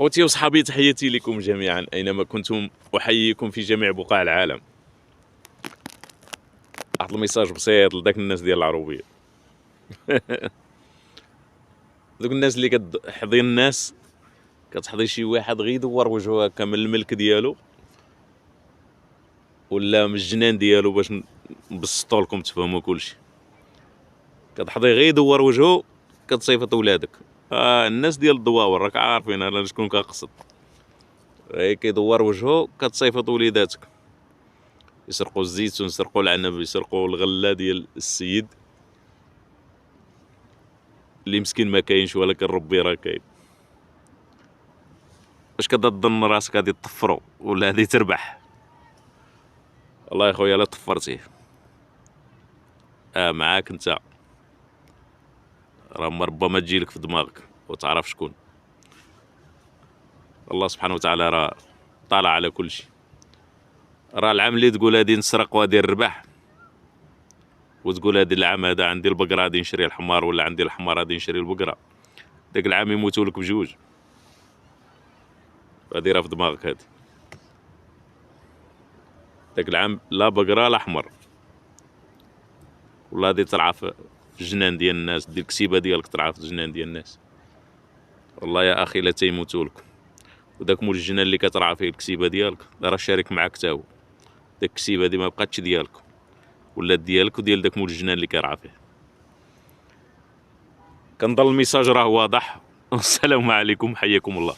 خوتي وصحابي، تحياتي لكم جميعا أينما كنتم، أحييكم في جميع بقاع العالم. واحد الميساج بسيط لذاك الناس ديال العروبية. دوك الناس اللي كتحظي الناس، كتحظي شي واحد غير يدور وجهه هكا من الملك ديالو ولا من الجنان ديالو باش نبسطوا لكم تفهموا كلشي. كتحظي غير يدور وجهه، كتصيفط ولادك. الناس ديال الدواور راك عارفين انا شكون كنقصد. غير كيدور وجهه كتصيفط وليداتك، يسرقوا الزيتون، يسرقوا العنب، يسرقوا الغله ديال السيد اللي مسكين ما كاينش، ولكن ربي راه كاين. واش كتظن راسك غادي تطفرو ولا غادي تربح؟ والله يا خويا لا طفرتيه. معاك انت، راه ربما تجيلك في دماغك وتعرف شكون. الله سبحانه وتعالى راه طالع على كل شيء. راه العام اللي تقول هادي نسرق وهادي نربح، وتقول هادي العام هذا عندي البقره غادي نشري الحمار، ولا عندي الحمار غادي نشري البقره، داك العام يموتوا لك بجوج. هادي راه في دماغك هادي. داك العام لا بقره لا حمر، ولا غادي ترعى في الجنان ديال الناس، دير الكسيبه ديالك ترعى في الجنان ديال الناس. والله يا اخي لا تيموتوا لك. وداك مول الجنان اللي كترعى فيه الكسيبه ديالك راه شارك معاك تا هو. داك الكسيبه دي ما بقاتش ديالك، ولا ديالك وديال داك مول الجنان اللي كيرعى فيه. كنظن الميساج راه واضح. السلام عليكم، حياكم الله.